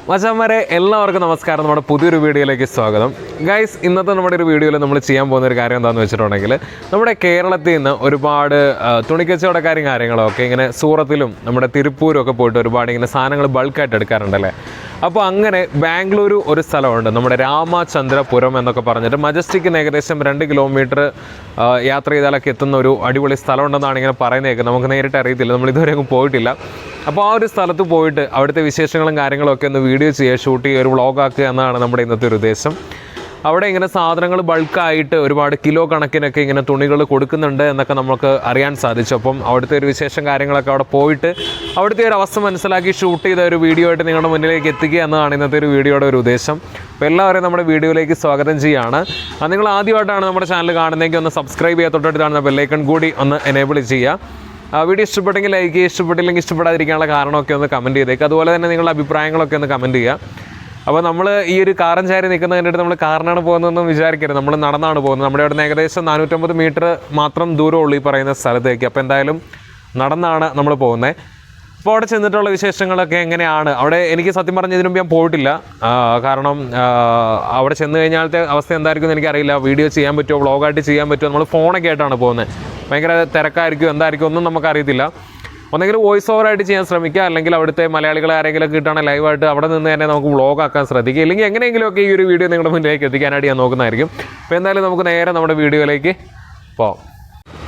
മച്ചാന്മാരെ എല്ലാവർക്കും നമസ്കാരം. നമ്മുടെ പുതിയൊരു വീഡിയോയിലേക്ക് സ്വാഗതം. ഗൈസ്, ഇന്നത്തെ നമ്മുടെ ഒരു വീഡിയോയിൽ നമ്മൾ ചെയ്യാൻ പോകുന്ന ഒരു കാര്യം എന്താണെന്ന് വെച്ചിട്ടുണ്ടെങ്കിൽ, നമ്മുടെ കേരളത്തിൽ നിന്ന് ഒരുപാട് തുണിക്കച്ചവടക്കാരും കാര്യങ്ങളൊക്കെ ഇങ്ങനെ സൂറത്തിലും നമ്മുടെ തിരുപ്പൂരും ഒക്കെ പോയിട്ട് ഒരുപാട് ഇങ്ങനെ സാധനങ്ങൾ ബൾക്കായിട്ട് എടുക്കാറുണ്ടല്ലേ. അപ്പോൾ അങ്ങനെ ബാംഗ്ലൂർ ഒരു സ്ഥലമുണ്ട്, നമ്മുടെ രാമചന്ദ്രപുരം എന്നൊക്കെ പറഞ്ഞിട്ട് മജസ്റ്റിക്കിന് ഏകദേശം 2 കിലോമീറ്റർ യാത്ര ചെയ്താലൊക്കെ എത്തുന്ന ഒരു അടിപൊളി സ്ഥലമുണ്ടെന്നാണ് ഇങ്ങനെ പറയുന്നതൊക്കെ. നമുക്ക് നേരിട്ട് അറിയത്തില്ല, നമ്മൾ ഇതുവരെ ഒന്നും പോയിട്ടില്ല. അപ്പോൾ ആ ഒരു സ്ഥലത്ത് പോയിട്ട് അവിടുത്തെ വിശേഷങ്ങളും കാര്യങ്ങളൊക്കെ ഒന്ന് വീഡിയോ ചെയ്യുക, ഷൂട്ട് ചെയ്യുക, ഒരു വ്ളോഗാക്കുക എന്നാണ് നമ്മുടെ ഇന്നത്തെ ഒരു ഉദ്ദേശം. അവിടെ ഇങ്ങനെ സാധനങ്ങൾ ബൾക്കായിട്ട് ഒരുപാട് കിലോ കണക്കിനൊക്കെ ഇങ്ങനെ തുണികൾ കൊടുക്കുന്നുണ്ട് എന്നൊക്കെ നമുക്ക് അറിയാൻ സാധിച്ചു. അപ്പം അവിടുത്തെ ഒരു വിശേഷം കാര്യങ്ങളൊക്കെ അവിടെ പോയിട്ട് അവിടുത്തെ ഒരു അവസ്ഥ മനസ്സിലാക്കി ഷൂട്ട് ചെയ്ത ഒരു വീഡിയോ ആയിട്ട് നിങ്ങളുടെ മുന്നിലേക്ക് എത്തിക്കുക എന്നതാണ് ഇന്നത്തെ ഒരു വീഡിയോയുടെ ഒരു ഉദ്ദേശം. അപ്പോൾ എല്ലാവരെയും നമ്മുടെ വീഡിയോയിലേക്ക് സ്വാഗതം ചെയ്യുകയാണ്. നിങ്ങൾ ആദ്യമായിട്ടാണ് നമ്മുടെ ചാനൽ കാണുന്നതെങ്കിൽ ഒന്ന് സബ്സ്ക്രൈബ് ചെയ്യുക, തൊട്ടടുത്ത് കാണുന്ന ബെല്ലൈക്കൺ കൂടി ഒന്ന് എനേബിൾ ചെയ്യുക. വീഡിയോ ഇഷ്ടപ്പെട്ടെങ്കിൽ ലൈക്ക് ചെയ്യുക, ഇഷ്ടപ്പെട്ടില്ലെങ്കിൽ ഇഷ്ടപ്പെടാതിരിക്കാനുള്ള കാരണമൊക്കെ ഒന്ന് കമൻറ്റ് ചെയ്തേക്കുക. അതുപോലെ തന്നെ നിങ്ങളുടെ അഭിപ്രായങ്ങളൊക്കെ ഒന്ന് കമൻറ്റ് ചെയ്യുക. അപ്പോൾ നമ്മൾ ഈ ഒരു കാറും ചാരി നിൽക്കുന്ന കണ്ടിട്ട് നമ്മൾ കാറിനാണ് പോകുന്നതെന്ന് വിചാരിക്കരുത്, നമ്മൾ നടന്നാണ് പോകുന്നത്. നമ്മുടെ അവിടെ നിന്ന് ഏകദേശം 450 മീറ്റർ മാത്രം ദൂരമുള്ളൂ ഈ പറയുന്ന സ്ഥലത്തേക്ക്. അപ്പോൾ എന്തായാലും നടന്നാണ് നമ്മൾ പോകുന്നത്. അപ്പോൾ അവിടെ ചെന്നിട്ടുള്ള വിശേഷങ്ങളൊക്കെ എങ്ങനെയാണ്, അവിടെ എനിക്ക് സത്യം പറഞ്ഞ ഇതിനു മുമ്പ് ഞാൻ പോയിട്ടില്ല. കാരണം അവിടെ ചെന്ന് കഴിഞ്ഞാലത്തെ അവസ്ഥ എന്തായിരിക്കും എന്ന് എനിക്കറിയില്ല. വീഡിയോ ചെയ്യാൻ പറ്റുമോ, വ്ളോഗായിട്ട് ചെയ്യാൻ പറ്റുമോ, നമ്മൾ ഫോണൊക്കെ ആയിട്ടാണ് പോകുന്നത്. ഭയങ്കര തിരക്കായിരിക്കും, എന്തായിരിക്കും ഒന്നും നമുക്കറിയത്തില്ല. ഒന്നെങ്കിൽ വോയിസ് ഓവറായിട്ട് ചെയ്യാൻ ശ്രമിക്കുക, അല്ലെങ്കിൽ അവിടുത്തെ മലയാളികളെ ആരെങ്കിലും കിട്ടുകയാണെങ്കിൽ ലൈവായിട്ട് അവിടെ നിന്ന് തന്നെ നമുക്ക് വ്ളോഗാക്കാൻ ശ്രദ്ധിക്കുക. ഇല്ലെങ്കിൽ എങ്ങനെയെങ്കിലുമൊക്കെ ഈ ഒരു വീഡിയോ നിങ്ങളുടെ മുന്നിലേക്ക് എത്തിക്കാനായിട്ട് ഞാൻ നോക്കുന്നതായിരിക്കും. അപ്പോൾ എന്തായാലും നമുക്ക് നേരെ നമ്മുടെ വീഡിയോയിലേക്ക് പോകാം.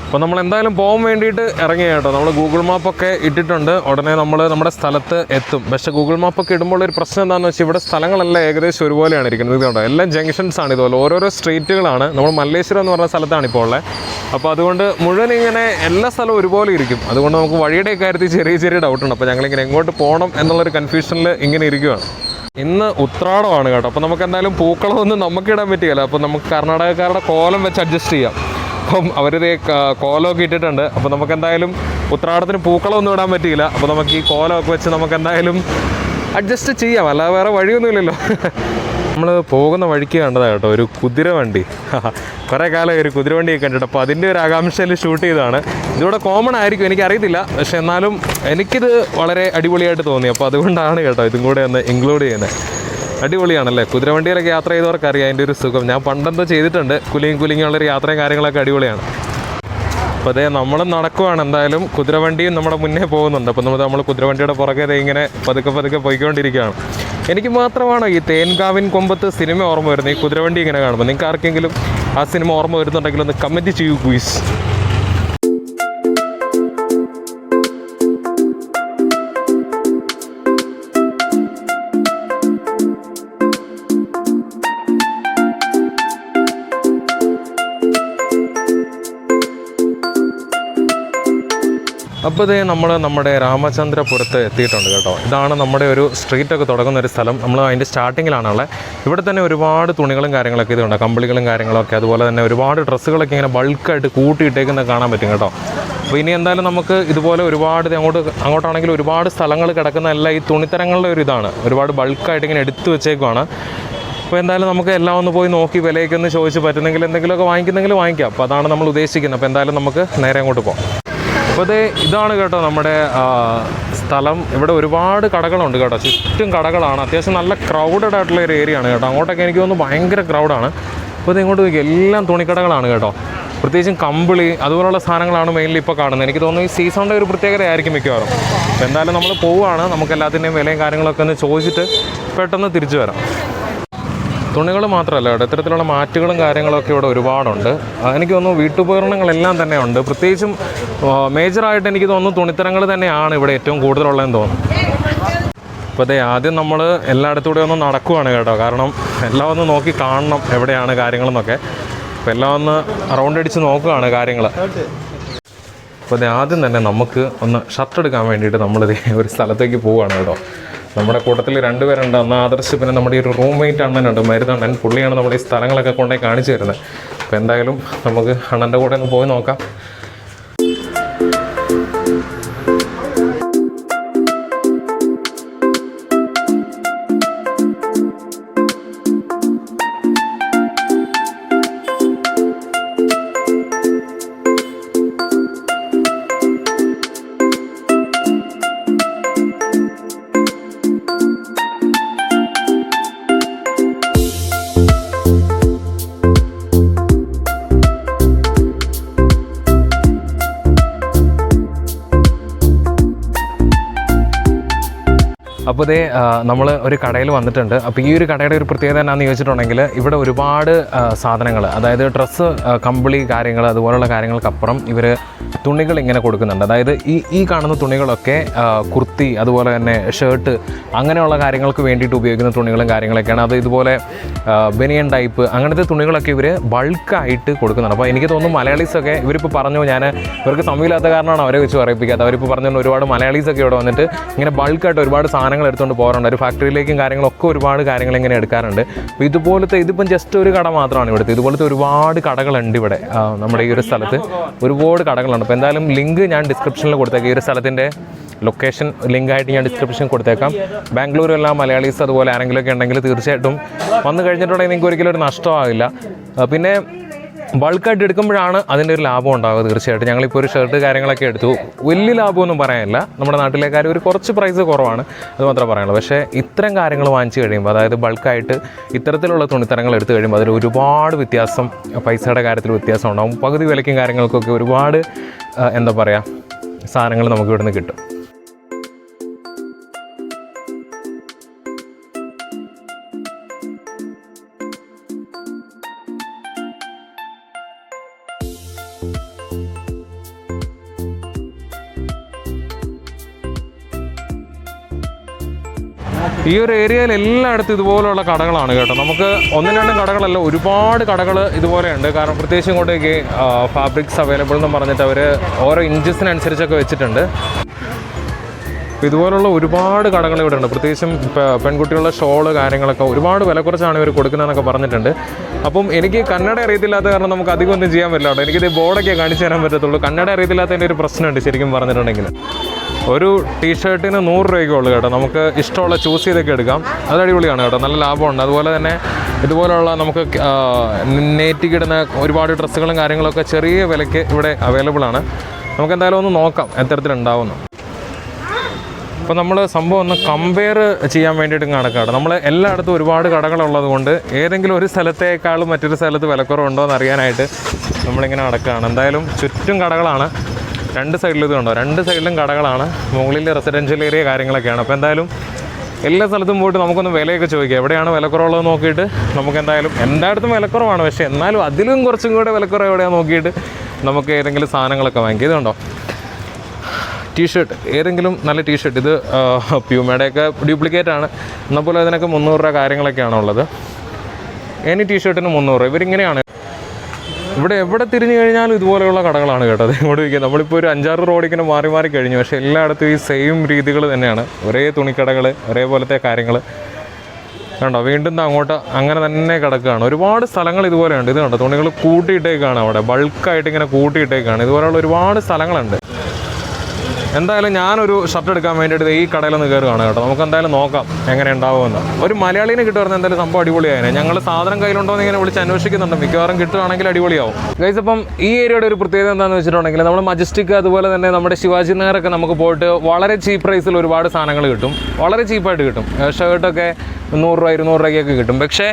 അപ്പോൾ നമ്മൾ എന്തായാലും പോകാൻ വേണ്ടിയിട്ട് ഇറങ്ങി കേട്ടോ. നമ്മൾ ഗൂഗിൾ മാപ്പൊക്കെ ഇട്ടിട്ടുണ്ട്, ഉടനെ നമ്മൾ നമ്മുടെ സ്ഥലത്ത് എത്തും. പക്ഷേ ഗൂഗിൾ മാപ്പൊക്കെ ഇടുമ്പോൾ ഒരു പ്രശ്നം എന്താണെന്ന് വെച്ചാൽ ഇവിടെ സ്ഥലങ്ങളെല്ലാം ഏകദേശം ഒരുപോലെയാണ് ഇരിക്കുന്നത്. ഇതുകൊണ്ടോ എല്ലാം ജംഗ്ഷൻസ് ആണ്, ഇതുപോലെ ഓരോരോ സ്ട്രീറ്റുകളാണ്. നമ്മൾ മല്ലേശ്വരം എന്ന് പറഞ്ഞ സ്ഥലത്താണ് ഇപ്പോൾ ഉള്ളത്. അപ്പോൾ അതുകൊണ്ട് മുഴുവൻ ഇങ്ങനെ എല്ലാ സ്ഥലവും ഒരുപോലെ ഇരിക്കും. അതുകൊണ്ട് നമുക്ക് വഴിയുടെ കാര്യത്തിൽ ചെറിയ ഡൗട്ടുണ്ട്. അപ്പോൾ ഞങ്ങളിങ്ങനെ എങ്ങോട്ട് പോകണം എന്നുള്ളൊരു കൺഫ്യൂഷനിൽ ഇങ്ങനെ ഇരിക്കുകയാണ്. ഇന്ന് ഉത്രാടമാണ് കേട്ടോ. അപ്പോൾ നമുക്ക് എന്തായാലും പൂക്കളമൊന്നും നമുക്കിടാൻ പറ്റുകയില്ല. അപ്പോൾ നമുക്ക് കർണാടകക്കാരുടെ കോലം വെച്ച് അഡ്ജസ്റ്റ് ചെയ്യാം. അപ്പം അവരിത് കോലമൊക്കെ ഇട്ടിട്ടുണ്ട്. അപ്പോൾ നമുക്ക് എന്തായാലും ഉത്രാടത്തിന് പൂക്കളമൊന്നും ഇടാൻ പറ്റിയില്ല. അപ്പോൾ നമുക്ക് ഈ കോലമൊക്കെ വെച്ച് നമുക്ക് എന്തായാലും അഡ്ജസ്റ്റ് ചെയ്യാം, അല്ലാതെ വേറെ വഴിയൊന്നുമില്ലല്ലോ. നമ്മൾ പോകുന്ന വഴിക്ക് കണ്ടതാണ് കേട്ടോ ഒരു കുതിരവണ്ടി. കുറേ കാലം ഒരു കുതിരവണ്ടിയൊക്കെ കണ്ടിട്ട്, അപ്പോൾ അതിൻ്റെ ഒരു ആകാംക്ഷയിൽ ഷൂട്ട് ചെയ്തതാണ്. ഇതിവിടെ കോമൺ ആയിരിക്കും, എനിക്കറിയത്തില്ല. പക്ഷെ എന്നാലും എനിക്കിത് വളരെ അടിപൊളിയായിട്ട് തോന്നി. അപ്പോൾ അതുകൊണ്ടാണ് കേട്ടോ ഇതും കൂടെ ഒന്ന് ഇൻക്ലൂഡ് ചെയ്യുന്നത്. അടിപൊളിയാണല്ലേ, കുതിരവണ്ടിയിലൊക്കെ യാത്ര ചെയ്തവർക്ക് അറിയാം അതിൻ്റെ ഒരു സുഖം. ഞാൻ പണ്ടെന്തോ ചെയ്തിട്ടുണ്ട്, കുലുങ്ങിയുള്ളൊരു യാത്രയും കാര്യങ്ങളൊക്കെ അടിപൊളിയാണ്. അപ്പോൾ അതേ നമ്മൾ നടക്കുവാണ്. എന്തായാലും കുതിരവണ്ടിയും നമ്മുടെ മുന്നേ പോകുന്നുണ്ട്. അപ്പോൾ നമ്മൾ കുതിരവണ്ടിയുടെ പുറകെ ഇങ്ങനെ പതുക്കെ പോയിക്കൊണ്ടിരിക്കുകയാണ്. എനിക്ക് മാത്രമാണോ ഈ തേൻകാവിൻ കൊമ്പത്ത് സിനിമ ഓർമ്മ വരുന്നത് ഈ കുതിരവണ്ടി ഇങ്ങനെ കാണുമ്പോൾ? നിങ്ങൾക്ക് ആർക്കെങ്കിലും ആ സിനിമ ഓർമ്മ വരുന്നുണ്ടെങ്കിൽ ഒന്ന് കമൻറ്റ് ചെയ്യൂ പ്ലീസ്. അപ്പോൾ നമ്മൾ നമ്മുടെ രാമചന്ദ്രപുരത്ത് എത്തിയിട്ടുണ്ട് കേട്ടോ. ഇതാണ് നമ്മുടെ ഒരു സ്ട്രീറ്റൊക്കെ തുടങ്ങുന്ന ഒരു സ്ഥലം. നമ്മൾ അതിൻ്റെ സ്റ്റാർട്ടിങ്ങിലാണുള്ളത്. ഇവിടെ തന്നെ ഒരുപാട് തുണികളും കാര്യങ്ങളൊക്കെ ഇതുണ്ട്, കമ്പിളികളും കാര്യങ്ങളൊക്കെ. അതുപോലെ തന്നെ ഒരുപാട് ഡ്രസ്സുകളൊക്കെ ഇങ്ങനെ ബൾക്കായിട്ട് കൂട്ടിയിട്ടേക്കുന്നത് കാണാൻ പറ്റും കേട്ടോ. അപ്പോൾ ഇനി എന്തായാലും നമുക്ക് ഇതുപോലെ ഒരുപാട് അങ്ങോട്ടാണെങ്കിൽ ഒരുപാട് സ്ഥലങ്ങൾ കിടക്കുന്ന എല്ലാം ഈ തുണിത്തരങ്ങളുടെ ഒരു ഇതാണ്. ഒരുപാട് ബൾക്കായിട്ട് ഇങ്ങനെ എടുത്തു വെച്ചേക്കുവാണ്. അപ്പോൾ എന്തായാലും നമുക്ക് എല്ലാം ഒന്ന് പോയി നോക്കി വിലയൊക്കെ ഒന്ന് ചോദിച്ച് പറ്റുന്നെങ്കിൽ എന്തെങ്കിലുമൊക്കെ വാങ്ങിക്കുന്നെങ്കിൽ വാങ്ങിക്കാം. അപ്പോൾ അതാണ് നമ്മൾ ഉദ്ദേശിക്കുന്നത്. അപ്പോൾ എന്തായാലും നമുക്ക് നേരെ അങ്ങോട്ട് പോകാം. അപ്പോൾ ഇതാണ് കേട്ടോ നമ്മുടെ സ്ഥലം. ഇവിടെ ഒരുപാട് കടകളുണ്ട് കേട്ടോ, ചുറ്റും കടകളാണ്. അത്യാവശ്യം നല്ല ക്രൗഡഡ് ആയിട്ടുള്ള ഒരു ഏരിയ ആണ് കേട്ടോ. അങ്ങോട്ടൊക്കെ എനിക്ക് തോന്നുന്നു ഭയങ്കര ക്രൗഡാണ്. അപ്പോൾ ഇങ്ങോട്ട് നോക്കി എല്ലാം തുണിക്കടകളാണ് കേട്ടോ. പ്രത്യേകിച്ചും കമ്പിളി അതുപോലുള്ള സാധനങ്ങളാണ് മെയിൻലി ഇപ്പോൾ കാണുന്നത്. എനിക്ക് തോന്നുന്നു ഈ സീസണിൻ്റെ ഒരു പ്രത്യേകതയായിരിക്കും മിക്കവാറും. അപ്പോൾ എന്തായാലും നമ്മൾ പോവുകയാണ്. നമുക്ക് എല്ലാത്തിൻ്റെയും വിലയും കാര്യങ്ങളൊക്കെ ഒന്ന് ചോദിച്ചിട്ട് പെട്ടെന്ന് തിരിച്ചു വരാം. തുണികൾ മാത്രമല്ല കേട്ടോ, ഇത്തരത്തിലുള്ള മാറ്റുകളും കാര്യങ്ങളൊക്കെ ഇവിടെ ഒരുപാടുണ്ട്. എനിക്ക് തോന്നുന്നു വീട്ടുപകരണങ്ങളെല്ലാം തന്നെ ഉണ്ട്. പ്രത്യേകിച്ചും മേജറായിട്ട് എനിക്ക് തോന്നുന്നു തുണിത്തരങ്ങൾ തന്നെയാണ് ഇവിടെ ഏറ്റവും കൂടുതലുള്ളതെന്ന് തോന്നുന്നു. അപ്പോൾ ആദ്യം നമ്മൾ എല്ലായിടത്തൂടെ ഒന്ന് നടക്കുവാണ് കേട്ടോ. കാരണം എല്ലാം ഒന്ന് നോക്കി കാണണം എവിടെയാണ് കാര്യങ്ങളെന്നൊക്കെ. അപ്പോൾ എല്ലാം ഒന്ന് റൗണ്ട് അടിച്ച് നോക്കുകയാണ് കാര്യങ്ങൾ. അപ്പോൾ ആദ്യം തന്നെ നമുക്ക് ഒന്ന് ഷർട്ട് എടുക്കാൻ വേണ്ടിയിട്ട് നമ്മളിത് ഒരു സ്ഥലത്തേക്ക് പോവുകയാണ് കേട്ടോ. നമ്മുടെ കൂട്ടത്തിൽ 2 പേരുണ്ട്. അന്ന് ആദർശ്, പിന്നെ നമ്മുടെ ഈ ഒരു റൂംമേറ്റ് അണ്ണനുണ്ട്, മരുന്നണ്ണൻ. പുള്ളിയാണ് നമ്മുടെ ഈ സ്ഥലങ്ങളൊക്കെ കൊണ്ടുപോയി കാണിച്ചു തരുന്നത്. അപ്പോൾ എന്തായാലും നമുക്ക് അണ്ണൻ്റെ കൂടെ ഒന്ന് പോയി നോക്കാം. അപ്പോൾ ഇതേ നമ്മൾ ഒരു കടയിൽ വന്നിട്ടുണ്ട്. അപ്പോൾ ഈ ഒരു കടയുടെ ഒരു പ്രത്യേകത എന്നാന്ന് ചോദിച്ചിട്ടുണ്ടെങ്കിൽ ഇവിടെ ഒരുപാട് സാധനങ്ങൾ, അതായത് ഡ്രസ്സ്, കമ്പിളി കാര്യങ്ങൾ, അതുപോലുള്ള കാര്യങ്ങൾക്കപ്പുറം ഇവർ തുണികൾ ഇങ്ങനെ കൊടുക്കുന്നുണ്ട്. അതായത് ഈ കാണുന്ന തുണികളൊക്കെ കുർത്തി, അതുപോലെ തന്നെ ഷർട്ട്, അങ്ങനെയുള്ള കാര്യങ്ങൾക്ക് വേണ്ടിയിട്ട് ഉപയോഗിക്കുന്ന തുണികളും കാര്യങ്ങളൊക്കെയാണ്. അത് ഇതുപോലെ ബനിയൻ ടൈപ്പ് അങ്ങനത്തെ തുണികളൊക്കെ ഇവർ ബൾക്കായിട്ട് കൊടുക്കുന്നുണ്ട്. അപ്പോൾ എനിക്ക് തോന്നുന്നു മലയാളീസൊക്കെ ഇവരിപ്പോൾ പറഞ്ഞു, ഇവർക്ക് സമയമില്ലാത്ത കാരണമാണ് അവരെ വെച്ച് പറയിപ്പിക്കാത്തത്. അവരിപ്പോൾ പറഞ്ഞു ഒരുപാട് മലയാളീസൊക്കെ ഇവിടെ വന്നിട്ട് ഇങ്ങനെ ബൾക്കായിട്ട് ഒരുപാട് സാധനങ്ങൾ എടുത്തുകൊണ്ട് പോകാറുണ്ട്. ഒരു ഫാക്ടറിയിലേക്കും കാര്യങ്ങളൊക്കെ ഒരുപാട് കാര്യങ്ങൾ ഇങ്ങനെ എടുക്കാറുണ്ട്. അപ്പോൾ ഇതുപോലത്തെ, ഇതിപ്പം ജസ്റ്റ് ഒരു കട മാത്രമാണ് ഇവിടുത്തെ, ഇതുപോലത്തെ ഒരുപാട് കടകളുണ്ട് ഇവിടെ നമ്മുടെ ഈ ഒരു സ്ഥലത്ത്. ഒരുപാട് കടകളുണ്ട്. അപ്പോൾ എന്തായാലും ലിങ്ക് ഞാൻ ഡിസ്ക്രിപ്ഷനിൽ കൊടുത്തേക്കാം. ഈ ഒരു സ്ഥലത്തിൻ്റെ ലൊക്കേഷൻ ലിങ്കായിട്ട് ഞാൻ ഡിസ്ക്രിപ്ഷൻ കൊടുത്തേക്കാം. ബാംഗ്ലൂരെല്ലാം മലയാളീസ് അതുപോലെ ആരെങ്കിലുമൊക്കെ ഉണ്ടെങ്കിൽ തീർച്ചയായിട്ടും വന്നു കഴിഞ്ഞിട്ടുണ്ടെങ്കിൽ നിങ്ങൾക്ക് ഒരിക്കലും ഒരു നഷ്ടമാകില്ല. പിന്നെ ബൾക്കായിട്ട് എടുക്കുമ്പോഴാണ് അതിൻ്റെ ഒരു ലാഭം ഉണ്ടാകുക. തീർച്ചയായിട്ടും ഞങ്ങളിപ്പോൾ ഒരു ഷർട്ട് കാര്യങ്ങളൊക്കെ എടുത്തു, വലിയ ലാഭമൊന്നും പറയാനില്ല. നമ്മുടെ നാട്ടിലേക്കാർ ഒരു കുറച്ച് പ്രൈസ് കുറവാണ്, അത് മാത്രമേ പറയാനുള്ളൂ. പക്ഷേ ഇത്തരം കാര്യങ്ങൾ വാങ്ങിച്ച് കഴിയുമ്പോൾ, അതായത് ബൾക്കായിട്ട് ഇത്തരത്തിലുള്ള തുണിത്തരങ്ങൾ എടുത്തു കഴിയുമ്പോൾ അതിൽ ഒരുപാട് വ്യത്യാസം, പൈസയുടെ കാര്യത്തിൽ വ്യത്യാസം ഉണ്ടാകും. പകുതി വിലയ്ക്കും കാര്യങ്ങൾക്കൊക്കെ ഒരുപാട് എന്താ പറയുക സാധനങ്ങൾ നമുക്ക് ഇവിടുന്ന് കിട്ടും. ഈ ഒരു ഏരിയയിൽ എല്ലായിടത്തും ഇതുപോലുള്ള കടകളാണ് കേട്ടോ. നമുക്ക് ഒന്നും രണ്ടും കടകളല്ല, ഒരുപാട് കടകൾ ഇതുപോലെയുണ്ട്. കാരണം പ്രത്യേകിച്ച് ഇങ്ങോട്ടേക്ക് ഫാബ്രിക്സ് അവൈലബിൾ എന്ന് പറഞ്ഞിട്ട് അവർ ഓരോ ഇഞ്ചസിനനുസരിച്ചൊക്കെ വെച്ചിട്ടുണ്ട്. ഇതുപോലുള്ള ഒരുപാട് കടകൾ ഇവിടെ ഉണ്ട്. പ്രത്യേകിച്ചും പെൺകുട്ടികളുടെ ഷോള് കാര്യങ്ങളൊക്കെ ഒരുപാട് വില കുറച്ചാണ് ഇവർ കൊടുക്കുന്നതെന്നൊക്കെ പറഞ്ഞിട്ടുണ്ട്. അപ്പം എനിക്ക് കന്നഡ അറിയത്തില്ലാത്ത കാരണം നമുക്ക് അധികം ഒന്നും ചെയ്യാൻ പറ്റില്ല കേട്ടോ. എനിക്കിത് ബോർഡൊക്കെ കാണിച്ചു തരാൻ പറ്റത്തുള്ളൂ. കന്നഡ അറിയത്തില്ലാത്തതിൻ്റെ ഒരു പ്രശ്നമുണ്ട് ശരിക്കും പറഞ്ഞിട്ടുണ്ടെങ്കിൽ. ഒരു ടീഷർട്ടിന് 100 രൂപയ്ക്കേ ഉള്ളൂ കേട്ടോ. നമുക്ക് ഇഷ്ടമുള്ള ചൂസ് ചെയ്തൊക്കെ എടുക്കാം. അത് അടിപൊളിയാണ് കേട്ടോ, നല്ല ലാഭമുണ്ട്. അതുപോലെ തന്നെ ഇതുപോലുള്ള നമുക്ക് നെറ്റിക്കിടുന്ന ഒരുപാട് ഡ്രസ്സുകളും കാര്യങ്ങളൊക്കെ ചെറിയ വിലയ്ക്ക് ഇവിടെ അവൈലബിൾ ആണ്. നമുക്ക് എന്തായാലും ഒന്ന് നോക്കാം എത്തരത്തിലുണ്ടാവുന്നു. അപ്പോൾ നമ്മൾ സംഭവം ഒന്ന് കമ്പയർ ചെയ്യാൻ വേണ്ടിയിട്ട് നടക്കുകയാണ്. നമ്മൾ എല്ലായിടത്തും ഒരുപാട് കടകളുള്ളത് കൊണ്ട് ഏതെങ്കിലും ഒരു സ്ഥലത്തേക്കാളും മറ്റൊരു സ്ഥലത്ത് വിലക്കുറവുണ്ടോ എന്ന് അറിയാനായിട്ട് നമ്മളിങ്ങനെ നടക്കുകയാണ്. എന്തായാലും ചുറ്റും കടകളാണ്, രണ്ട് സൈഡിലും ഇതുണ്ടോ, രണ്ട് സൈഡിലും കടകളാണ്. മുകളിൽ റെസിഡൻഷ്യൽ ഏരിയ കാര്യങ്ങളൊക്കെയാണ്. അപ്പോൾ എന്തായാലും എല്ലാ സ്ഥലത്തും പോയിട്ട് നമുക്കൊന്ന് വിലയൊക്കെ ചോദിക്കാം, എവിടെയാണ് വിലക്കുറവുള്ളത് നോക്കിയിട്ട്. നമുക്ക് എന്തായാലും എല്ലായിടത്തും വിലക്കുറവാണ്, പക്ഷേ എന്നാലും അതിലും കുറച്ചും കൂടെ വിലക്കുറവ് എവിടെയാണെന്ന് നോക്കിയിട്ട് നമുക്ക് ഏതെങ്കിലും സാധനങ്ങളൊക്കെ വാങ്ങിക്കുക. ഇതുണ്ടോ ടീഷർട്ട്, ഏതെങ്കിലും നല്ല ടീഷർട്ട്. ഇത് പ്യൂമയുടെയൊക്കെ ഡ്യൂപ്ലിക്കേറ്റാണ്, എന്നാൽ പോലും അതിനൊക്കെ 300 രൂപ കാര്യങ്ങളൊക്കെയാണ് ഉള്ളത്. എനി ടീഷർട്ടിന് 300 രൂപ. ഇവരിങ്ങനെയാണ് ഇവിടെ എവിടെ തിരിഞ്ഞു കഴിഞ്ഞാലും ഇതുപോലെയുള്ള കടകളാണ് കേട്ടോ. ഇങ്ങോട്ട് വയ്ക്കുക, നമ്മളിപ്പോൾ ഒരു 5-6 റോഡിങ്ങനെ മാറി മാറി കഴിഞ്ഞു, പക്ഷേ എല്ലായിടത്തും ഈ സെയിം രീതികൾ തന്നെയാണ്. ഒരേ തുണിക്കടകൾ, ഒരേപോലത്തെ കാര്യങ്ങൾ കണ്ടോ. വീണ്ടും അങ്ങോട്ട് അങ്ങനെ തന്നെ കിടക്കുകയാണ്. ഒരുപാട് സ്ഥലങ്ങൾ ഇതുപോലെയുണ്ട്. ഇത് കണ്ടോ, തുണികൾ കൂട്ടിയിട്ടേക്കാണ് അവിടെ, ബൾക്കായിട്ട് ഇങ്ങനെ കൂട്ടിയിട്ടേക്കാണ്. ഇതുപോലെയുള്ള ഒരുപാട് സ്ഥലങ്ങളുണ്ട്. എന്തായാലും ഞാനൊരു ഷർട്ട് എടുക്കാൻ വേണ്ടിയിട്ട് ഈ കടയിലൊന്ന് കയറുകയാണ് കേട്ടോ. നമുക്ക് എന്തായാലും നോക്കാം എങ്ങനെ ഉണ്ടാവുമെന്ന്. ഒരു മലയാളീനെ കിട്ടുമായിരുന്നു എന്തായാലും സംഭവം അടിപൊളിയായിരുന്നു. ഞങ്ങൾ സാധനം കയ്യിലുണ്ടോ എന്ന് ഇങ്ങനെ വിളിച്ച് അന്വേഷിക്കുന്നുണ്ട്. മിക്കവാറും കിട്ടുകയാണെങ്കിൽ അടിപൊളിയാവും. ഗൈസ്, അപ്പം ഈ ഏരിയയുടെ ഒരു പ്രത്യേകത എന്താണെന്ന് വെച്ചിട്ടുണ്ടെങ്കിൽ നമ്മൾ മജസ്റ്റിക് അതുപോലെ തന്നെ നമ്മുടെ ശിവാജി നഗറൊക്കെ നമുക്ക് പോയിട്ട് വളരെ ചീപ്പ് പ്രൈസിൽ ഒരുപാട് സാധനങ്ങൾ കിട്ടും, വളരെ ചീപ്പായിട്ട് കിട്ടും. ഷർട്ടൊക്കെ 100 രൂപ 200 രൂപയ്ക്കൊക്കെ കിട്ടും. പക്ഷേ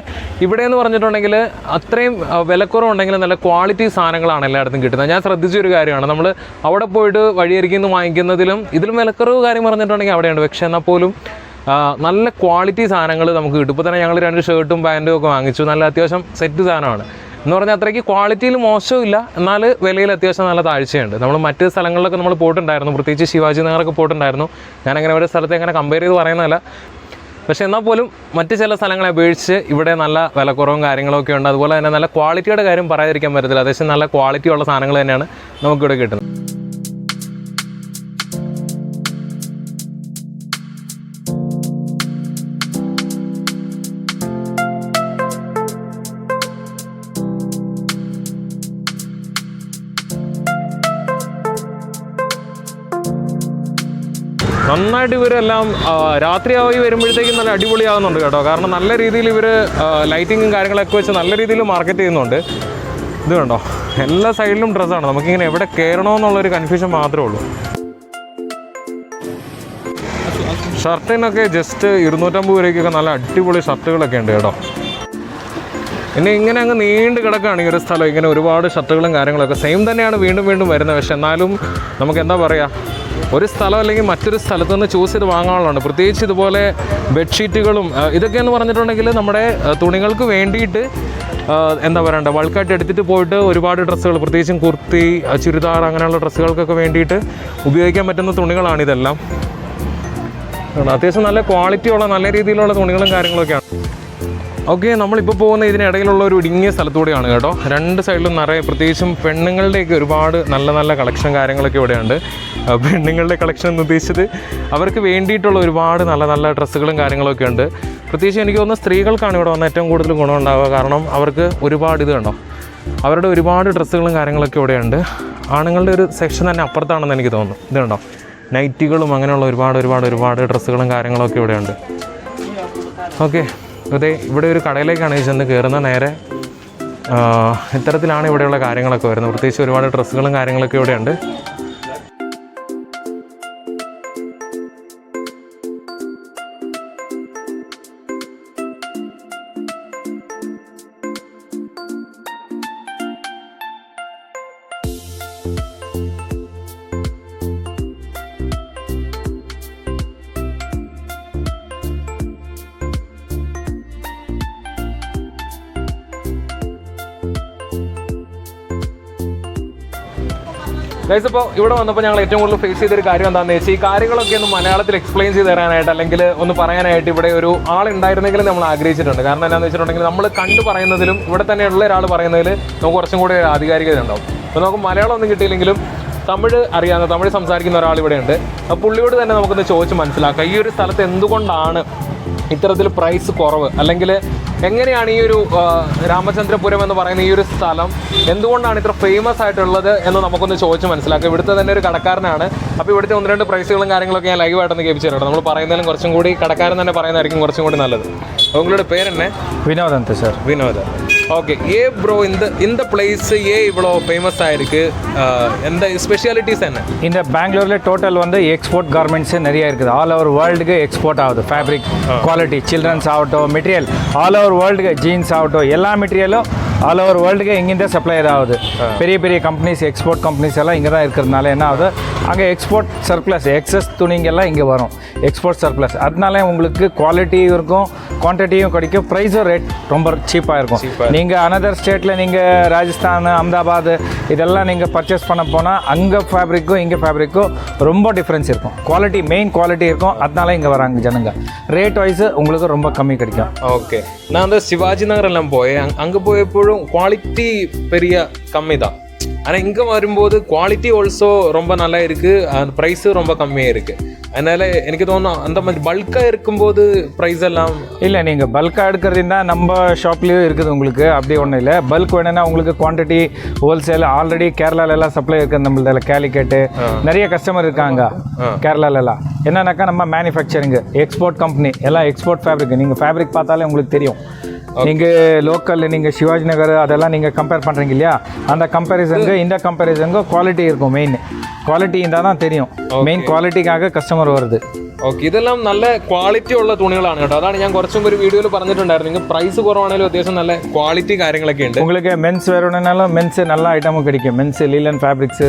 ഇവിടെ എന്ന് പറഞ്ഞിട്ടുണ്ടെങ്കിൽ അത്രയും വിലക്കുറവുണ്ടെങ്കിൽ നല്ല ക്വാളിറ്റി സാധനങ്ങളാണ് എല്ലായിടത്തും കിട്ടുന്നത്. ഞാൻ ശ്രദ്ധിച്ചൊരു കാര്യമാണ്, നമ്മൾ അവിടെ പോയിട്ട് വഴിയരിക്കുന്ന വാങ്ങിക്കുന്നതിലും ഇതിലും വിലക്കുറവ് കാര്യം പറഞ്ഞിട്ടുണ്ടെങ്കിൽ അവിടെയുണ്ട്. പക്ഷേ എന്നാൽ പോലും നല്ല ക്വാളിറ്റി സാധനങ്ങൾ നമുക്ക് കിട്ടും. ഇപ്പോൾ തന്നെ ഞങ്ങൾ 2 ഷർട്ടും പാൻറ്റും ഒക്കെ വാങ്ങിച്ചു. നല്ല അത്യാവശ്യം സെറ്റ് സാധനമാണ് എന്ന് പറഞ്ഞാൽ അത്രയ്ക്ക് ക്വാളിറ്റിയിൽ മോശമില്ല, എന്നാൽ വിലയിൽ അത്യാവശ്യം നല്ല താഴ്ചയുണ്ട്. നമ്മൾ മറ്റ് സ്ഥലങ്ങളിലൊക്കെ നമ്മൾ പോയിട്ടുണ്ടായിരുന്നു, പ്രത്യേകിച്ച് ശിവാജി നഗറൊക്കെ പോയിട്ടുണ്ടായിരുന്നു. ഞാനങ്ങനെ ഒരു സ്ഥലത്തെ അങ്ങനെ കമ്പയർ ചെയ്ത് പറയുന്നതല്ല, പക്ഷേ എന്നാൽ പോലും മറ്റ് ചില സ്ഥലങ്ങളെ അപേക്ഷിച്ച് ഇവിടെ നല്ല വിലക്കുറവും കാര്യങ്ങളൊക്കെ ഉണ്ട്. അതുപോലെ തന്നെ നല്ല ക്വാളിറ്റിയുടെ കാര്യം പറയാതിരിക്കാൻ പറ്റത്തില്ല. അത്യാവശ്യം നല്ല ക്വാളിറ്റിയുള്ള സാധനങ്ങൾ തന്നെയാണ് നമുക്കിവിടെ കിട്ടുന്നത്. നന്നായിട്ട് ഇവരെല്ലാം രാത്രിയായി വരുമ്പോഴത്തേക്കും നല്ല അടിപൊളിയാകുന്നുണ്ട് കേട്ടോ. കാരണം നല്ല രീതിയിൽ ഇവർ ലൈറ്റിങ്ങും കാര്യങ്ങളൊക്കെ വെച്ച് നല്ല രീതിയിൽ മാർക്കറ്റ് ചെയ്യുന്നുണ്ട്. ഇത് കണ്ടോ, എല്ലാ സൈഡിലും ഡ്രസ്സാണ്. നമുക്കിങ്ങനെ എവിടെ കയറണമെന്നുള്ളൊരു കൺഫ്യൂഷൻ മാത്രമേ ഉള്ളൂ. ഷർട്ടിനൊക്കെ ജസ്റ്റ് 250 രൂപയ്ക്കൊക്കെ നല്ല അടിപൊളി ഷർട്ടുകളൊക്കെ ഉണ്ട് കേട്ടോ. പിന്നെ ഇങ്ങനെ അങ്ങ് നീണ്ട് കിടക്കുകയാണ് ഈ ഒരു സ്ഥലം. ഇങ്ങനെ ഒരുപാട് ഷർട്ടുകളും കാര്യങ്ങളൊക്കെ സെയിം തന്നെയാണ് വീണ്ടും വീണ്ടും വരുന്നത്. പക്ഷെ എന്നാലും നമുക്ക് എന്താ പറയുക, ഒരു സ്ഥലം അല്ലെങ്കിൽ മറ്റൊരു സ്ഥലത്ത് നിന്ന് ചൂസ് ചെയ്ത് വാങ്ങാനുള്ളതാണ്. പ്രത്യേകിച്ച് ഇതുപോലെ ബെഡ്ഷീറ്റുകളും ഇതൊക്കെയെന്ന് പറഞ്ഞിട്ടുണ്ടെങ്കിൽ നമ്മുടെ തുണികൾക്ക് വേണ്ടിയിട്ട് എന്താ പറയണ്ട, ബൾക്കായിട്ട് എടുത്തിട്ട് പോയിട്ട് ഒരുപാട് ഡ്രസ്സുകൾ, പ്രത്യേകിച്ചും കുർത്തി, ചുരിദാർ അങ്ങനെയുള്ള ഡ്രസ്സുകൾക്കൊക്കെ വേണ്ടിയിട്ട് ഉപയോഗിക്കാൻ പറ്റുന്ന തുണികളാണ് ഇതെല്ലാം. അത്യാവശ്യം നല്ല ക്വാളിറ്റിയുള്ള നല്ല രീതിയിലുള്ള തുണികളും കാര്യങ്ങളൊക്കെയാണ്. ഓക്കെ, നമ്മളിപ്പോൾ പോകുന്ന ഇതിനിടയിലുള്ള ഒരു ഇടുങ്ങിയ സ്ഥലത്തൂടെയാണ് കേട്ടോ. രണ്ട് സൈഡിലും നിറയെ, പ്രത്യേകിച്ചും പെണ്ണുങ്ങളുടെയൊക്കെ ഒരുപാട് നല്ല നല്ല കളക്ഷൻ കാര്യങ്ങളൊക്കെ ഇവിടെയുണ്ട്. പെണ്ണുങ്ങളുടെ കളക്ഷൻ എന്ന് ഉദ്ദേശിച്ചത് അവർക്ക് വേണ്ടിയിട്ടുള്ള ഒരുപാട് നല്ല നല്ല ഡ്രസ്സുകളും കാര്യങ്ങളൊക്കെ ഉണ്ട്. പ്രത്യേകിച്ച് എനിക്ക് തോന്നുന്ന സ്ത്രീകൾക്കാണ് ഇവിടെ വന്ന് ഏറ്റവും കൂടുതൽ ഗുണമുണ്ടാവുക. കാരണം അവർക്ക് ഒരുപാട് ഇത് കണ്ടോ, അവരുടെ ഒരുപാട് ഡ്രസ്സുകളും കാര്യങ്ങളൊക്കെ ഇവിടെയുണ്ട്. ആണുങ്ങളുടെ ഒരു സെക്ഷൻ തന്നെ അപ്പുറത്താണെന്ന് എനിക്ക് തോന്നുന്നു. ഇത് കണ്ടോ, നൈറ്റികളും അങ്ങനെയുള്ള ഒരുപാട് ഡ്രസ്സുകളും കാര്യങ്ങളൊക്കെ ഇവിടെയുണ്ട്. ഓക്കെ, അതെ, ഇവിടെ ഒരു കടയിലേക്കാണ് ഈ ചെന്ന് കയറുന്ന. നേരെ ഇത്തരത്തിലാണ് ഇവിടെയുള്ള കാര്യങ്ങളൊക്കെ വരുന്നത്. പ്രത്യേകിച്ച് ഒരുപാട് ഡ്രസ്സുകളും കാര്യങ്ങളൊക്കെ ഇവിടെയുണ്ട്. ഗൈസ്, ഇപ്പോൾ ഇവിടെ വന്നപ്പോൾ ഞങ്ങൾ ഏറ്റവും കൂടുതൽ ഫേസ് ചെയ്തൊരു കാര്യം എന്താണെന്ന് വെച്ചാൽ, ഈ കാര്യങ്ങളൊക്കെ ഒന്ന് മലയാളത്തിൽ എക്സ്പ്ലെയിൻ ചെയ്ത് തരാനായിട്ട് അല്ലെങ്കിൽ ഒന്ന് പറയാനായിട്ട് ഇവിടെ ഒരു ആളുണ്ടായിരുന്നെങ്കിലും നമ്മൾ ആഗ്രഹിച്ചിട്ടുണ്ട്. കാരണം എന്താണെന്ന് വെച്ചിട്ടുണ്ടെങ്കിൽ നമ്മൾ കണ്ടു പറയുന്നതിലും ഇവിടെ തന്നെയുള്ള ഒരാൾ പറയുന്നതിൽ നമുക്ക് കുറച്ചും കൂടി ആധികാരികത ഉണ്ടാവും. അപ്പോൾ നമുക്ക് മലയാളം ഒന്നും കിട്ടിയില്ലെങ്കിലും തമിഴ് അറിയാവുന്ന, തമിഴ് സംസാരിക്കുന്ന ഒരാൾ ഇവിടെയുണ്ട്. അപ്പോൾ പുള്ളിയോട് തന്നെ നമുക്കൊന്ന് ചോദിച്ച് മനസ്സിലാക്കാം, ഈ ഒരു സ്ഥലത്ത് എന്തുകൊണ്ടാണ് ഇത്തരത്തിൽ പ്രൈസ് കുറവ്, അല്ലെങ്കിൽ എങ്ങനെയാണ് ഈ ഒരു രാമചന്ദ്രപുരം എന്ന് പറയുന്ന ഈ ഒരു സ്ഥലം എന്തുകൊണ്ടാണ് ഇത്ര ഫേമസ് ആയിട്ടുള്ളത് എന്ന് നമുക്കൊന്ന് ചോദിച്ച് മനസ്സിലാക്കുക. ഇവിടുത്തെ തന്നെ ഒരു കടക്കാരനാണ്. അപ്പോൾ ഇവിടുത്തെ 1-2 പ്രൈസുകളും കാര്യങ്ങളൊക്കെ ഞാൻ ലൈവായിട്ടൊന്ന് കേൾപ്പിച്ചു തരാം. നമ്മൾ പറയുന്നതിലും കുറച്ചും കൂടി കടക്കാരൻ തന്നെ പറയുന്നതായിരിക്കും കുറച്ചും കൂടി നല്ലത്. உங்களோட பேர் என்ன? வினோத் அந்த சார். வினோத். ஓகே, ஏ ப்ரோ இந்த பிளேஸ் ஏன் இவ்வளோ ஃபேமஸ் ஆயிருக்கு, எந்த ஸ்பெஷாலிட்டிஸ் என்ன? இந்த பெங்களூரில் டோட்டல் வந்து எக்ஸ்போர்ட் கார்மெண்ட்ஸ் நிறைய இருக்குது. ஆல் ஓவர் வேர்ல்டுக்கு எக்ஸ்போர்ட் ஆகுது. ஃபேப்ரிக் குவாலிட்டி, சில்ட்ரன்ஸ் ஆகட்டும், மெட்டீரியல் ஆல் ஓவர் வேர்ல்டுக்கு, ஜீன்ஸ் ஆகட்டும், எல்லா மெட்டீரியலும் ஆல் ஓவர் வேர்ல்டுக்கு இங்கிருந்தே சப்ளையர் ஆகுது. பெரிய பெரிய கம்பெனிஸ், எக்ஸ்போர்ட் கம்பெனிஸ் எல்லாம் இங்கே தான் இருக்கிறதுனால என்ன ஆகுது, அங்கே எக்ஸ்போர்ட் சர்ப்ளஸ், எக்ஸஸ் துணிங்கெல்லாம் இங்கே வரும். எக்ஸ்போர்ட் சர்ப்ளஸ், அதனால உங்களுக்கு குவாலிட்டியும் இருக்கும், குவான்டிட்டியும் கிடைக்கும், ப்ரைஸும் ரேட் ரொம்ப சீப்பாக இருக்கும். நீங்கள் அனதர் ஸ்டேட்டில் நீங்கள் ராஜஸ்தான், அஹமதாபாத் இதெல்லாம் நீங்கள் பர்ச்சேஸ் பண்ண போனால் அங்கே ஃபேப்ரிக்கும் இங்கே ஃபேப்ரிக்கும் ரொம்ப டிஃப்ரென்ஸ் இருக்கும். குவாலிட்டி, மெயின் குவாலிட்டி இருக்கும். அதனால இங்கே வராங்க ஜனங்க. ரேட் வைஸ் உங்களுக்கு ரொம்ப கம்மி கிடைக்கும். ஓகே, நான் அந்த சிவாஜி நகர் எல்லாம் அங்கே போயப்போழும் குவாலிட்டி பெரிய கம்மி தான். ஆனால் இங்கே வரும்போது குவாலிட்டி ஆல்சோ ரொம்ப நல்லா இருக்குது, ப்ரைஸும் ரொம்ப கம்மியாக இருக்குது. அதனால் எனக்கு தோணும் அந்த மாதிரி பல்காக இருக்கும்போது ப்ரைஸ் எல்லாம் இல்லை, நீங்கள் பல்காக எடுக்கிறதுனா நம்ம ஷாப்லேயும் இருக்குது உங்களுக்கு. அப்படி ஒன்றும் இல்லை. பல்க் வேணும்னா உங்களுக்கு குவான்டிட்டி ஹோல்சேல் ஆல்ரெடி கேரளாலெல்லாம் சப்ளை இருக்குது. நம்மளதில் கேலிக்கட்டு நிறைய கஸ்டமர் இருக்காங்க கேரளாலெல்லாம். என்னன்னாக்கா நம்ம மேனுஃபேக்சரிங்கு, எக்ஸ்போர்ட் கம்பெனி, எல்லாம் எக்ஸ்போர்ட் ஃபேப்ரிக். நீங்கள் ஃபேப்ரிக் பார்த்தாலே உங்களுக்கு தெரியும். நீங்கள் லோக்கலில் நீங்கள் சிவாஜி நகர் அதெல்லாம் நீங்கள் கம்பேர் பண்ணுறீங்க இல்லையா, அந்த கம்பேரிசனுக்கு இந்த கம்பேரிசனுக்கு குவாலிட்டி இருக்கும். மெயின் குவாலிட்டி இருந்தால் தான் தெரியும். மெயின் குவாலிட்டிக்காக கஸ்டமர் வருது. ഓക്കെ, ഇതെല്ലാം നല്ല ക്വാളിറ്റി ഉള്ള തുണികളാണ് കേട്ടോ. അതാണ് ഞാൻ കുറച്ചും ഒരു വീഡിയോയിൽ പറഞ്ഞിട്ടുണ്ടായിരുന്നു. പ്രൈസ് കുറവാണെങ്കിലും അത്യാവശ്യം നല്ല ക്വാളിറ്റി കാര്യങ്ങളൊക്കെ ഉണ്ട്. உங்களுக்கு மென்ஸ் வேணும்னாலும் மென்ஸ் நல்ல ஐட்டமும் கிடைக்கும். மென்ஸ் லீலன் ஃபேப்ரிக்ஸ்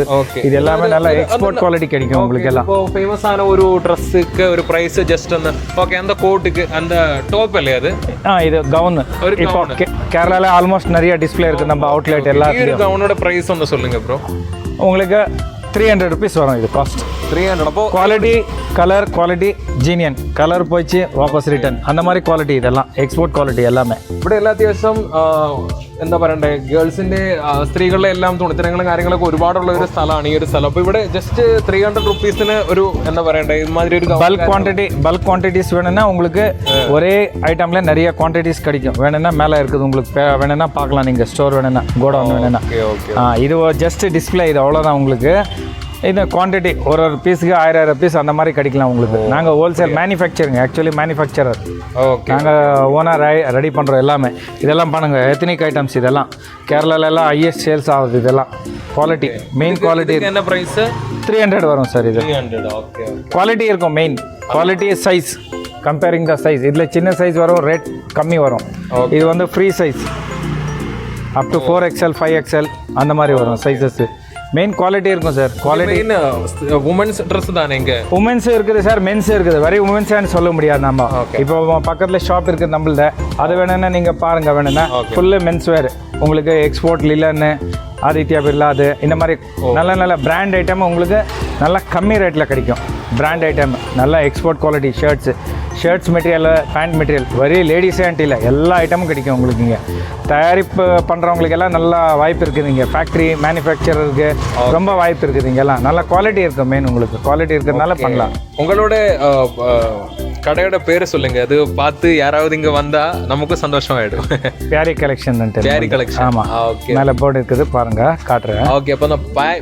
இது எல்லாமே நல்ல எக்ஸ்போர்ட் குவாலிட்டி கிடைக்கும் உங்களுக்கு எல்லாம். இப்போ ஃபேமஸ் ஆன ஒரு ட்ரெஸ்ஸுக்கு ஒரு பிரைஸ் ஜஸ்ட் அந்த ஓகே, அந்த கோட்டுக்கு அந்த டாப் இல்லையா அது? இது கவுன். இப்போ கேரளால ஆல்மோஸ்ட் நிறைய டிஸ்ப்ளே இருக்கு நம்ம அவுட்லெட் எல்லாம். ഈ ഒരു ഗൗണോட പ്രൈസ് ഒന്ന് சொல்லுங்க ப்ரோ. உங்களுக்கு 300 rupees வரும் இது காஸ்ட். 300. அப்போ quality, colour, quality genuine, colour போயிடுச்சு வாபஸ் ரிட்டர்ன், அந்த மாதிரி குவாலிட்டி இதெல்லாம் எக்ஸ்போர்ட் குவாலிட்டி எல்லாமே. ഇവിടെ എല്ലാ അത്യാവശ്യം എന്താ പറയണ്ടേ, ഗേൾസിന്റെ സ്ത്രീകളുടെ എല്ലാം തുണിത്തരങ്ങളും കാര്യങ്ങളൊക്കെ ഒരുപാടുള്ള ഒരു സ്ഥലമാണ് ഈ ഒരു സ്ഥലം. അപ്പോൾ ഇവിടെ ജസ്റ്റ് 300 റുപ്പീസിന് ഒരു എന്താ പറയണ്ടേ ഇമാതിരി ഒരു பல்க் குவான்டிட்டிஸ் வேணும்னா உங்களுக்கு ஒரே ஐட்டம்ல நிறைய குவான்டிட்டிஸ் கிடைக்கும். வேணும்னா மேலே இருக்குது உங்களுக்கு, வேணும்னா பார்க்கலாம். நீங்கள் ஸ்டோர் வேணும்னா, கோடவுன் வேணும்னா. இது ஜஸ்ட் டிஸ்பிளே, இது அவ்வளோதான் உங்களுக்கு. இது குவான்டிட்டி ஒரு பீஸுக்கு 1000 பீஸ் அந்த மாதிரி கிடைக்கலாம் உங்களுக்கு. நாங்கள் ஹோல்சேல் மேனுஃபேக்சரிங், ஆக்சுவலி மேனுஃபேக்சரர். நாங்கள் ஓனாக ரெடி பண்ணுறோம் எல்லாமே. இதெல்லாம் பண்ணுங்கள், எத்தனிக் ஐட்டம்ஸ் இதெல்லாம் கேரளாலெல்லாம் ஹையஸ்ட் சேல்ஸ் ஆகுது. இதெல்லாம் குவாலிட்டி, மெயின் குவாலிட்டி. என்ன ப்ரைஸ்? 300 வரும் சார் இது. 300. ஓகே, குவாலிட்டி இருக்கும். Main quality, size, comparing the size. இதில் சின்ன சைஸ் வரும், ரேட் கம்மி வரும். இது வந்து free size, up to 4XL 5XL அந்த மாதிரி வரும் சைஸஸ். மெயின் குவாலிட்டி இருக்கும் சார். குவாலிட்டி உமன்ஸ் ட்ரெஸ் தானே இங்கே? உமன்ஸ் இருக்குது சார், மென்ஸ் இருக்குது. வெரி உமன்ஸான்னு சொல்ல முடியாது நம்ம. இப்போ பக்கத்தில் ஷாப் இருக்குது நம்மள்ட, அது வேணும்னா நீங்கள் பாருங்கள். வேணும்னா ஃபுல்லு மென்ஸ் வேர் உங்களுக்கு எக்ஸ்போர்ட் லிலன்னு ஆதித்யா பிர்லா அது இந்த மாதிரி நல்ல நல்ல பிராண்ட் ஐட்டம் உங்களுக்கு நல்லா கம்மி ரேட்டில் கிடைக்கும். பிராண்ட் ஐட்டம் நல்லா export quality shirts material, pant material, very ladies and இல்லை எல்லா ஐட்டமும் கிடைக்கும் உங்களுக்கு. இங்கே தயாரிப்பு பண்ணுறவங்களுக்கு எல்லாம் நல்லா வாய்ப்பு இருக்குது. இங்கே ஃபேக்ட்ரி மேனுஃபேக்சரருக்கு ரொம்ப வாய்ப்பு இருக்குது. இங்கெல்லாம் நல்ல குவாலிட்டி இருக்குது. மெயின் உங்களுக்கு குவாலிட்டி இருக்கிறதுனால பண்ணலாம். உங்களோட கடையோட பேரை சொல்லுங்க, அது பார்த்து யாராவது இங்கே வந்தால் நமக்கும் சந்தோஷமாயிடும். பியாரி கலெக்ஷன். பியாரி கலெக்ஷன். ஆமாம், ஓகே. மேலே போர்டு இருக்குது பாருங்க, കാട്ടുறேன். ഓക്കെ, അപ്പോൾ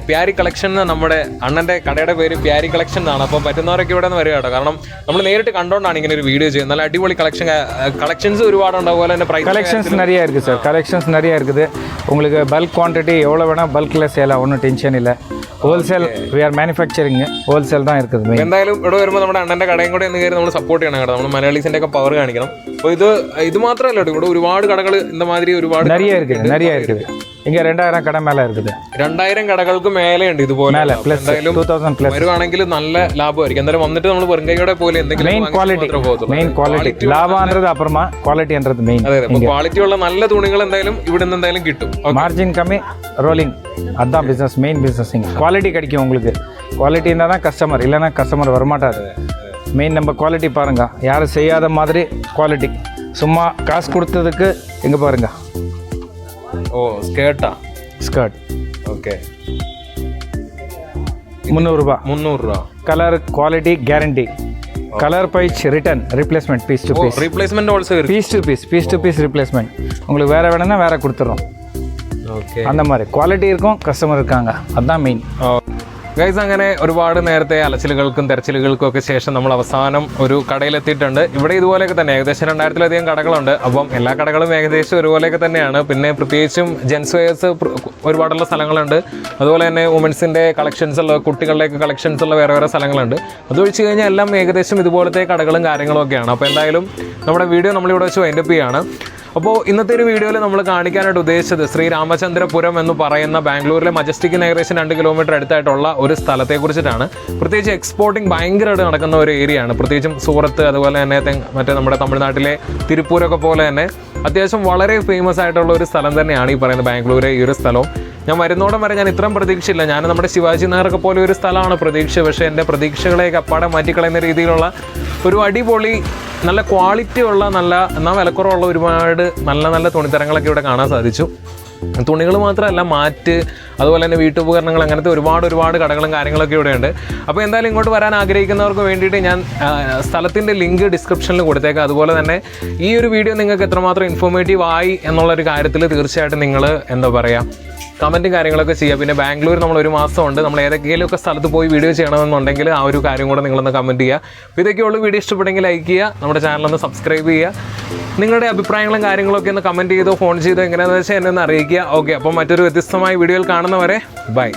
പ്യാരി കളക്ഷൻ നമ്മുടെ അണ്ണൻ്റെ കടയുടെ പേര് പ്യാരി കളക്ഷൻ എന്നാണ്. അപ്പോൾ പറ്റുന്നവരൊക്കെ ഇവിടെ നിന്ന് വരിക കേട്ടോ. കാരണം നമ്മൾ നേരിട്ട് കണ്ടുകൊണ്ടാണ് ഇങ്ങനെ ഒരു വീഡിയോ ചെയ്യുന്നത്. നല്ല അടിപൊളി കളക്ഷൻസ് ഒരുപാടുണ്ട്. അതുപോലെ തന്നെ പ്രൈസ് கலெக்ஷன்ஸ் நிறைய இருக்குது சார். கலெக்ஷன்ஸ் நிறைய இருக்குது. உங்களுக்கு பல்க் குவான்டிட்டி எவ்வளோ வேணால் பல்கில் செய்யலாம், ஒன்றும் டென்ஷன் இல்லை. Wholesale we are manufacturing wholesale தான் இருக்குது. എന്തായാലും ഇവിടെ വരുമ്പോൾ നമ്മുടെ അണ്ണൻ്റെ കടയും കൂടെ ഒന്ന് കയറി നമ്മൾ സപ്പോർട്ട് ചെയ്യണം കേട്ടോ. നമ്മൾ മലയാളീസിൻ്റെ ഒക്കെ പവർ കാണിക്കണം. അപ്പോൾ ഇത് മാത്രമല്ല കേട്ടോ, ഇവിടെ ഒരുപാട് കടകൾ இந்த மாதிரி ഒരുപാട് நிறைய இருக்குது. இங்கே 2000 கடை மேலே இருக்குது. 2000 കടകൾക്ക് മേലെയുണ്ട് ഇതുപോലെ. എന്തായാലും 2000+ വരുവാണെങ്കിൽ നല്ല ലാഭമായിരിക്കും. എന്തായാലും വന്നിട്ട് നമ്മൾ വെറുങ്കൈയോടെ പോലെ എന്തെങ്കിലും മെയിൻ ക്വാളിറ്റി ലാഭമാണത് അപ്പുറമാ ക്വാളിറ്റിன்றது മെയിൻ. അതെ, ക്വാളിറ്റി ഉള്ള നല്ല തുണികൾ എന്തായാലും ഇവിടെ നിന്ന് എന്തായാലും കിട്ടും. மார்ஜின் கம்மி, ரோலிங், அதுதான் பிஸ்னஸ். மெயின் பிஸ்னஸ் இங்கே குவாலிட்டி கிடைக்கும் உங்களுக்கு. குவாலிட்டி இருந்தால் தான் கஸ்டமர், இல்லைன்னா கஸ்டமர் வரமாட்டார். மெயின் நம்ம குவாலிட்டி பாருங்க, யாரும் செய்யாத மாதிரி குவாலிட்டி. சும்மா காசு கொடுத்ததுக்கு இங்கே பாருங்க. ഓ, സ്കേർട്ട്. ഓക്കെ, 300 ரூபா. 300 രൂപ. Colour quality guarantee. கலர் பைச் return replacement, piece to piece. Replacement also இருக்கு. Piece to piece replacement. உங்களுக்கு வேறு வேணும்னா வேறு கொடுத்துறோம். ഓക്കെ, அந்த மாதிரி குவாலிட்டி இருக்கும், கஸ்டமர் இருக்காங்க, அதுதான் மெயின். ഗൈസ്, അങ്ങനെ ഒരുപാട് നേരത്തെ അലച്ചിലുകൾക്കും തെരച്ചിലുകൾക്കും ഒക്കെ ശേഷം നമ്മൾ അവസാനം ഒരു കടയിലെത്തിയിട്ടുണ്ട്. ഇവിടെ ഇതുപോലെയൊക്കെ തന്നെ ഏകദേശം 2000-ലധികം കടകളുണ്ട്. അപ്പം എല്ലാ കടകളും ഏകദേശം ഒരുപോലെയൊക്കെ തന്നെയാണ്. പിന്നെ പ്രത്യേകിച്ചും ജെൻസ് വെയേഴ്സ് ഒരുപാടുള്ള സ്ഥലങ്ങളുണ്ട്. അതുപോലെ തന്നെ വുമൻസിൻ്റെ കളക്ഷൻസ് ഉള്ള, കുട്ടികളുടെയൊക്കെ കളക്ഷൻസ് ഉള്ള വേറെ വേറെ സ്ഥലങ്ങളുണ്ട്. അത് ഒഴിച്ച് കഴിഞ്ഞാൽ എല്ലാം ഏകദേശം ഇതുപോലത്തെ കടകളും കാര്യങ്ങളും ഒക്കെയാണ്. അപ്പോൾ എന്തായാലും നമ്മുടെ വീഡിയോ നമ്മളിവിടെ വെച്ച് വൈൻഡപ്പ് ചെയ്യാണ്. അപ്പോൾ ഇന്നത്തെ ഒരു വീഡിയോയിൽ നമ്മൾ കാണിക്കാനായിട്ട് ഉദ്ദേശിച്ചത് ശ്രീ രാമചന്ദ്രപുരം എന്ന് പറയുന്ന ബാംഗ്ലൂരിലെ മജസ്റ്റിക്കിന് ഏകദേശം 2 കിലോമീറ്റർ അടുത്തായിട്ടുള്ള ഒരു സ്ഥലത്തെക്കുറിച്ചിട്ടാണ്. പ്രത്യേകിച്ച് എക്സ്പോർട്ടിങ് ഭയങ്കരമായിട്ട് നടക്കുന്ന ഒരു ഏരിയയാണ്. പ്രത്യേകിച്ചും സൂറത്ത്, അതുപോലെ തന്നെ മറ്റേ നമ്മുടെ തമിഴ്നാട്ടിലെ തിരുപ്പൂരൊക്കെ പോലെ തന്നെ അത്യാവശ്യം വളരെ ഫേമസ് ആയിട്ടുള്ള ഒരു സ്ഥലം തന്നെയാണ് ഈ പറയുന്ന ബാംഗ്ലൂരെ ഈ ഒരു സ്ഥലവും. ഞാൻ വരുന്നോടം വരെ ഞാൻ ഇത്രയും പ്രതീക്ഷയില്ല. ഞാൻ നമ്മുടെ ശിവാജി നഗറൊക്കെ പോലെ ഒരു സ്ഥലമാണ് പ്രതീക്ഷ. പക്ഷേ എൻ്റെ പ്രതീക്ഷകളെയൊക്കെ അപ്പാടെ മാറ്റിക്കളയുന്ന രീതിയിലുള്ള ഒരു അടിപൊളി നല്ല ക്വാളിറ്റി ഉള്ള, നല്ല എന്നാൽ വിലക്കുറവുള്ള ഒരുപാട് നല്ല നല്ല തുണിത്തരങ്ങളൊക്കെ ഇവിടെ കാണാൻ സാധിച്ചു. തുണികൾ മാത്രമല്ല, മാറ്റ്, അതുപോലെ തന്നെ വീട്ടുപകരണങ്ങൾ, അങ്ങനത്തെ ഒരുപാട് കടകളും കാര്യങ്ങളൊക്കെ ഇവിടെയുണ്ട്. അപ്പോൾ എന്തായാലും ഇങ്ങോട്ട് വരാൻ ആഗ്രഹിക്കുന്നവർക്ക് വേണ്ടിയിട്ട് ഞാൻ സ്ഥലത്തിൻ്റെ ലിങ്ക് ഡിസ്ക്രിപ്ഷനിൽ കൊടുത്തേക്കാം. അതുപോലെ തന്നെ ഈ ഒരു വീഡിയോ നിങ്ങൾക്ക് എത്രമാത്രം ഇൻഫോർമേറ്റീവ് ആയി എന്നുള്ളൊരു കാര്യത്തിൽ തീർച്ചയായിട്ടും നിങ്ങൾ എന്താ പറയുക, കമൻറ്റും കാര്യങ്ങളൊക്കെ ചെയ്യുക. പിന്നെ ബാംഗ്ലൂർ നമ്മൾ 1 മാസമുണ്ട്. നമ്മൾ ഏതെങ്കിലുമൊക്കെ സ്ഥലത്ത് പോയി വീഡിയോ ചെയ്യണമെന്നുണ്ടെങ്കിൽ ആ ഒരു കാര്യം കൂടെ നിങ്ങളൊന്ന് കമൻറ്റ് ചെയ്യുക. അപ്പോൾ ഇതൊക്കെയുള്ളൂ. വീഡിയോ ഇഷ്ടപ്പെട്ടെങ്കിൽ ലൈക്ക് ചെയ്യുക, നമ്മുടെ ചാനലൊന്ന് സബ്സ്ക്രൈബ് ചെയ്യുക. നിങ്ങളുടെ അഭിപ്രായങ്ങളും കാര്യങ്ങളൊക്കെ ഒന്ന് കമൻറ്റ് ചെയ്തോ ഫോൺ ചെയ്തോ എങ്ങനെയാണെന്ന് വെച്ചാൽ എന്നെ ഒന്ന് അറിയിക്കുക. ഓക്കെ, അപ്പോൾ മറ്റൊരു വ്യത്യസ്തമായ വീഡിയോയിൽ കാണുന്നവരെ ബൈ.